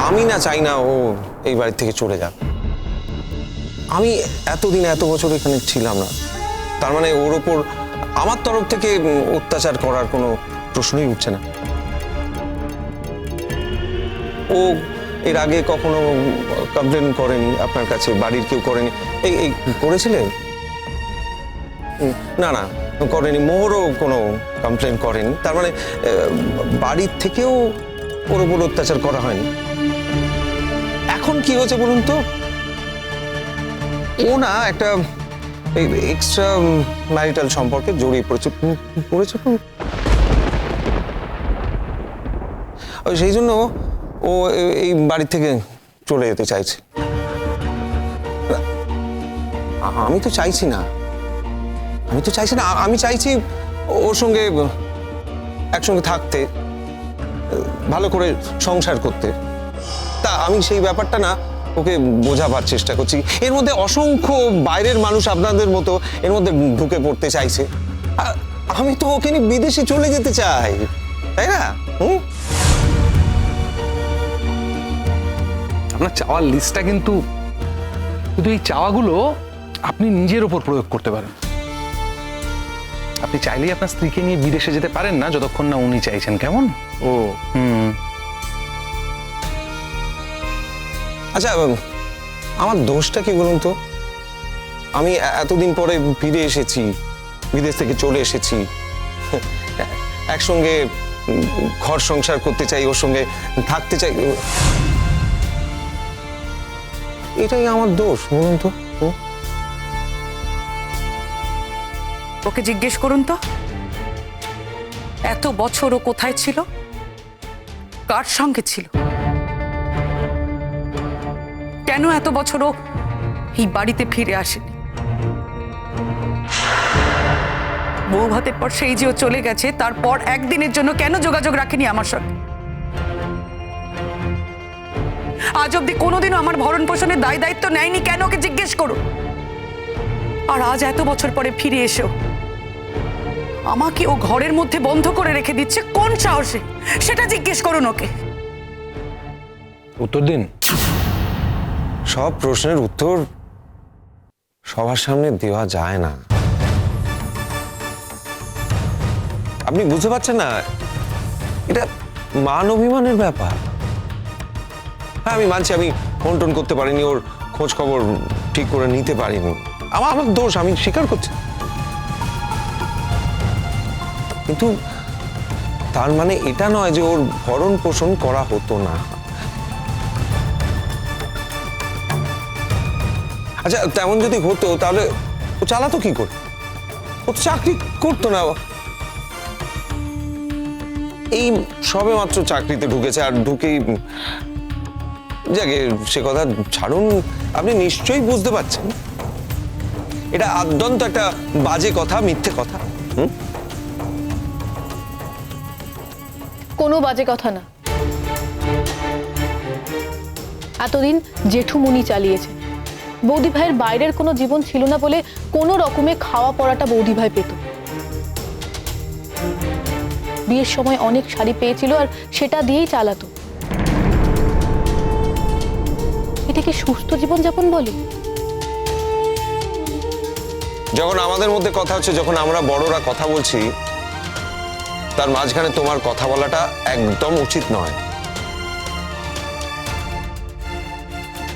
আমি না চাই না ও এই বাড়ি থেকে চলে যাক। আমি এতদিন এত বছর এখানে ছিলাম না, তার মানে ওর ওপর আমার তরফ থেকে অত্যাচার করার কোনো প্রশ্নই উঠছে না। ও এর আগে কখনো কমপ্লেন করেনি আপনার কাছে, বাড়ির কেউ করেনি? এই করেছিলেন? না না করেনি। মোহরও কোনো কমপ্লেন করেনি, তার মানে বাড়ির থেকেও ওর উপর অত্যাচার করা হয়নি। এখন কি হয়েছে বলুন তো? ও না একটা এক্সট্রা ম্যারিটাল সম্পর্কে জড়িয়ে পড়েছে। সেই জন্য ও এই বাড়ি থেকে চলে যেতে চাইছে। আমি তো চাইছি না, আমি চাইছি ওর সঙ্গে একসঙ্গে থাকতে, ভালো করে সংসার করতে। তা আমি সেই ব্যাপারটা না ওকে বোঝাবার চেষ্টা করছি। এর মধ্যে অসংখ্য বাইরের মানুষ আপনাদের মতো এর মধ্যে ঢুকে পড়তে চাইছে। আমি তো ওকে নিয়ে বিদেশে চলে যেতে চাই, তাই না? আপনার চাওয়ার লিস্টটা কিন্তু এই চাওয়াগুলো আপনি নিজের ওপর প্রয়োগ করতে পারেন। আপনি চাইলেই আপনার স্ত্রীকে নিয়ে বিদেশে যেতে পারেন না যতক্ষণ না উনি চাইছেন। কেমন? ও আচ্ছা, আমার দোষটা কি বলুন তো? আমি এতদিন পরে ফিরে এসেছি, বিদেশ থেকে চলে এসেছি, একসঙ্গে ঘর সংসার করতে চাই, ওর সঙ্গে থাকতে চাই। এটাই আমার দোষ বলুন তো? ওকে জিজ্ঞেস করুন তো, এত বছর ও কোথায় ছিল, কার সঙ্গে ছিল, কেন এত বছর ও এই বাড়িতে ফিরে আসেনি? বউ ভাতের পর সেই যে ও চলে গেছে, তারপর একদিনের জন্য কেন যোগাযোগ রাখেনি আমার সঙ্গে? আজ অব্দি কোনোদিনও আমার ভরণ পোষণের দায় দায়িত্ব নেয়নি, কেন? ওকে জিজ্ঞেস করুন। আর আজ এত বছর পরে ফিরে এসেও আমাকে ও ঘরের মধ্যে বন্ধ করে রেখে দিচ্ছে কোন সাহসে, সেটা জিজ্ঞেস করুন ওকে। উত্তর দিন। সব প্রশ্নের উত্তর সবার সামনে দেওয়া যায় না। আপনি বুঝতে পারছেন না, এটা মান অভিমানের ব্যাপার। হ্যাঁ আমি মানছি, আমি ফোন টোন করতে পারিনি, ওর খোঁজ খবর ঠিক করে নিতে পারিনি, আমার দোষ, আমি স্বীকার করছি। কিন্তু তার মানে এটা নয় যে ওর ভরণ পোষণ করা হতো না। আচ্ছা তেমন যদি হতো তাহলে ও চালাতো কি করে? ও তো চাকরি করতো না। এই সবে মাত্র চাকরিতে ঢুকেছে, আর ঢুকেই যাকে সে কথা ছাড়ুন, আপনি নিশ্চয়ই বুঝতে পারছেন এটা আদ্যন্ত একটা বাজে কথা, মিথ্যে কথা। কোনো বাজে কথা না। এতদিন জেঠুমুনি চালিয়েছে। বৌদি ভাইয়ের বাইরের কোনো জীবন ছিল না বলে কোনো রকমে খাওয়া পড়াটা বৌদি ভাই পেত। বিয়ের সময় অনেক শাড়ি পেয়েছিল আর সেটা দিয়েই চালাতো। এটাকে সুস্থ জীবনযাপন বলে? যখন আমাদের মধ্যে কথা হচ্ছে, যখন আমরা বড়রা কথা বলছি, তার মাঝখানে তোমার কথা বলাটা একদম উচিত নয়।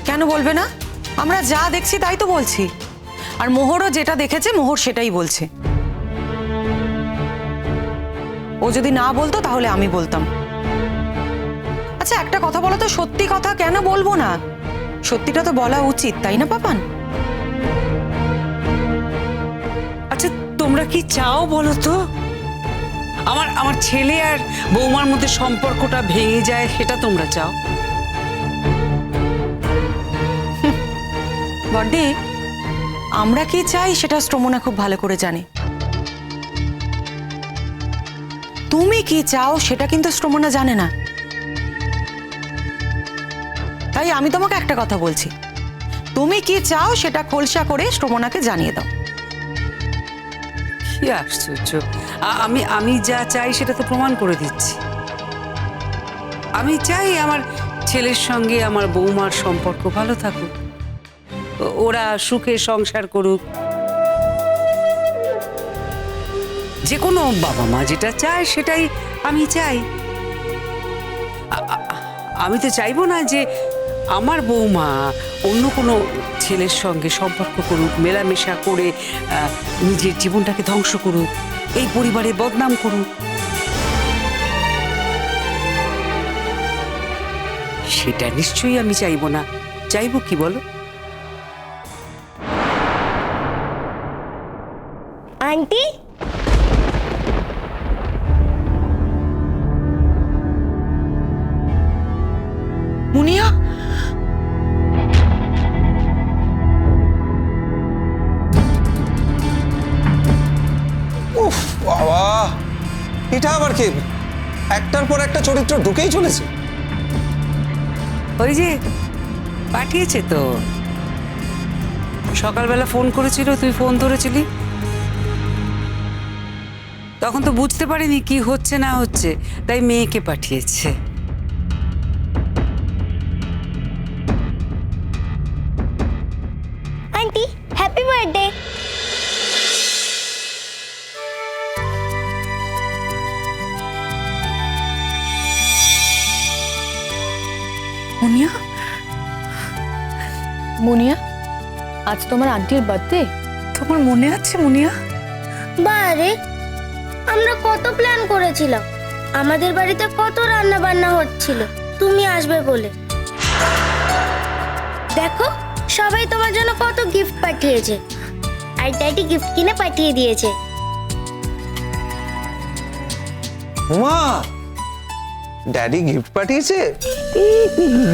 কেন বলবে না? আমরা যা দেখছি তাই তো বলছি, আর মোহরও যেটা দেখেছে মোহর সেটাই বলছে। ও যদি না বলতো তাহলে আমি বলতাম। আচ্ছা একটা কথা বলো তো, সত্যি কথা কেন বলবো না? সত্যিটা তো বলা উচিত, তাই না পাপান? আচ্ছা তোমরা কি চাও বলো তো? আমার ছেলে আর বৌমার মধ্যে সম্পর্কটা ভেঙে যায়, সেটা তোমরা চাও? বড়দি, আমরা কি চাই সেটা শ্রমণা খুব ভালো করে জানে। তুমি কি চাও সেটা কিন্তু শ্রমণা জানে না। তাই আমি তোমাকে একটা কথা বলছি, তুমি কি চাও সেটা খোলসা করে শ্রমণাকে জানিয়ে দাও। কি আশ্চর্য! আমি যা চাই সেটা তো প্রমাণ করে দিচ্ছি। আমি চাই আমার ছেলের সঙ্গে আমার বৌমার সম্পর্ক ভালো থাকুক, ওরা সুখে সংসার করুক। যে কোনো বাবা মা যেটা চায় সেটাই আমি চাই। আমি তো চাইবো না যে আমার বৌমা অন্য কোনো ছেলের সঙ্গে সম্পর্ক করুক, মেলামেশা করে নিজের জীবনটাকে ধ্বংস করুক, এই পরিবারের বদনাম করুক। সেটা নিশ্চয়ই আমি চাইবো না। চাইবো কি বলো? আন্টি, মুনিয়া, উফ বাবা, এটা আবার কে? একটার পর একটা চরিত্র ঢুকেই চলেছে। ওই যে পাঠিয়েছে তো, সকালবেলা ফোন করেছিল, তুই ফোন ধরেছিলি। তখন তো বুঝতে পারিনি কি হচ্ছে না হচ্ছে, তাই মেয়েকে পাঠিয়েছে। Aunty happy birthday. Muniya, Muniya, আজ তোমার আন্টির বার্থডে। তোমার মনে আছে মুনিয়া? বারে, আমরা কত প্ল্যান করেছিলাম, আমাদের বাড়িতে কত রান্না বান্না হচ্ছিল তুমি আসবে বলে। দেখো সবাই তোমার জন্য কত গিফট পাঠিয়েছে, আর ড্যাডি গিফট কিনে পাঠিয়ে দিয়েছে। মা, ড্যাডি গিফট পাঠিয়েছে?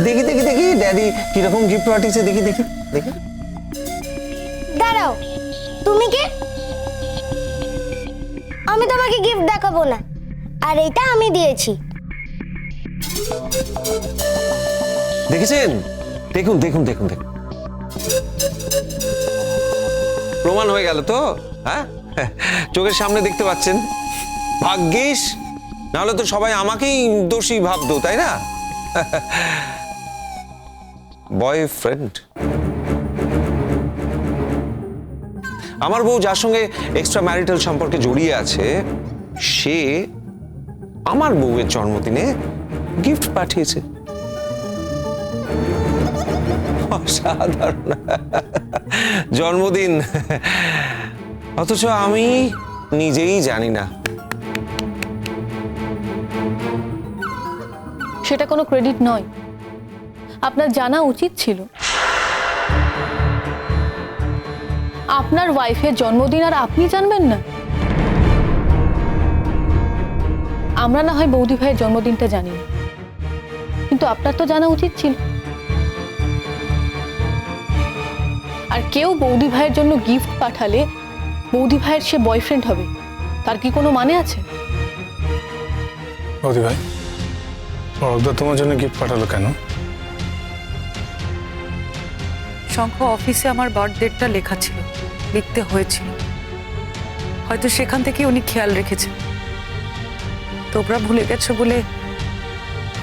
দেখি দেখি দেখি ড্যাডি কিরকম গিফট পাঠিয়েছে, দেখি দেখি দেখি। দাঁড়াও, তুমি কে? আমি তোমাকে গিফট দেখাবো না, আর এটা আমি দিয়েছি। দেখেছেন? দেখুন দেখুন দেখুন দেখুন, প্রমাণ হয়ে গেল তো। হ্যাঁ, চোখের সামনে দেখতে পাচ্ছেন। ভাগ্যিস, নাহলে তো সবাই আমাকেই দোষী ভাবতো, তাই না? বয়ফ্রেন্ড। আমার বউ যার সঙ্গে এক্সট্রা ম্যারিটাল সম্পর্কে জড়িয়ে আছে, সে আমার বউয়ের জন্মদিনে গিফট পাঠিয়েছে। অসাধারণ জন্মদিন, অথচ আমি নিজেই জানি না। সেটা কোনো ক্রেডিট নয়, আপনার জানা উচিত ছিল। আপনার ওয়াইফের জন্মদিন আর আপনি জানবেন না? আমরা না হয় বৌদি ভাইয়ের জন্মদিনটা জানি না, কিন্তু আপনার তো জানা উচিত ছিল। আর কেউ বৌদি ভাইয়ের জন্য গিফট পাঠালে বৌদি ভাইয়ের সে বয়ফ্রেন্ড হবে, তার কি কোনো মানে আছে? বৌদি ভাই, পরকদা তোমার জন্য গিফট পাঠালো কেন? শঙ্খ, অফিসে আমার বার্থডেটা লেখা ছিল, লিখতে হয়েছিল। হয়তো সেখান থেকে উনি খেয়াল রেখেছেন। তোমরা ভুলে গেছো বলে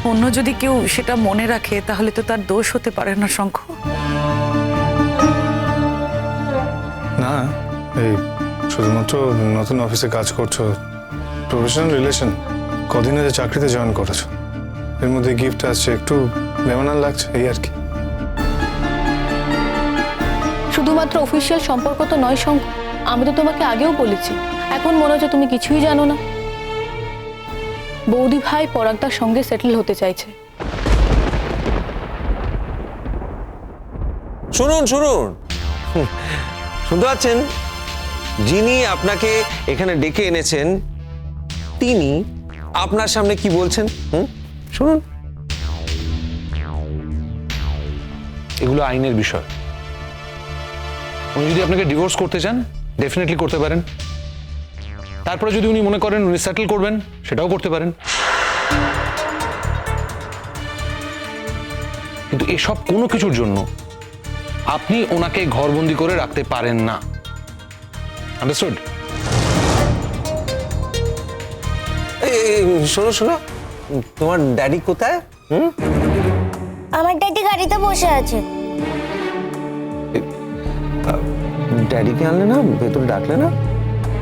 অন্য যদি কেউ সেটা মনে রাখে, তাহলে তো তার দোষ হতে পারে না শঙ্খ। না, এই শুধুমাত্র নতুন অফিসে কাজ করছো, প্রফেশনাল রিলেশন, কদিনে যে চাকরিতে জয়েন করেছো, এর মধ্যে গিফট আসছে, একটু বেমানান লাগছে, এই আর কি। শুধুমাত্র অফিসিয়াল সম্পর্ক তো নয় শঙ্খ, আমি তো তোমাকে আগেও বলেছি। এখন মনে হচ্ছে তুমি কিছুই জানো না। বৌদি ভাই পরাগদার সঙ্গে সেটেল হতে চাইছে। শুনুন শুনুন, শুনতে পাচ্ছেন? যিনি আপনাকে এখানে ডেকে এনেছেন তিনি আপনার সামনে কি বলছেন, শুনুন। এগুলো আইনের বিষয়। উনি যদি আপনাকে ডিভোর্স করতে চান, ডেফিনেটলি করতে পারেন। তারপরে যদি উনি মনে করেন উনি সেটেল করবেন, সেটাও করতে পারেন। কিন্তু এসব কোনো কিছুর জন্য আপনি ওনাকে ঘরবন্দি করে রাখতে পারেন না। আন্ডারস্টুড? শোনো শোনো, তোমার ড্যাডি কোথায়? আমার ড্যাডি গাড়িতে বসে আছে। ড্যাডিকে আনলে না, ভেতরে ডাকলে না?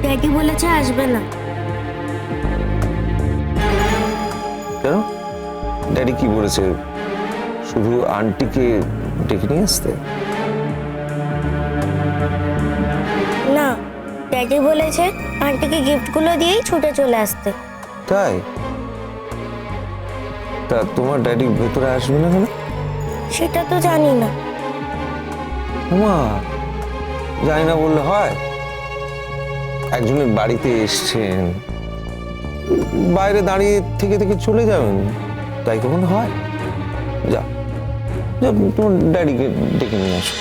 ড্যাডি বলেছে আসবে না। কেন? ড্যাডি কি বলেছে? শুধু আন্টিকে ডেকে নিয়ে আসতে? না, ড্যাডি বলেছে আন্টিকে গিফটগুলো দিয়েই ছুটে চলে আসতে। তাই? তা তোমার ড্যাডি ভেতরে আসবে না কেন? সেটা তো জানি না। মা, জানি না বললে হয়? একজনের বাড়িতে এসছেন, বাইরে দাঁড়িয়ে থেকে থেকে চলে যাবেন, তাই কখনো হয়? যা যা, তোমার ড্যাডিকে ডেকে নিয়ে আসো।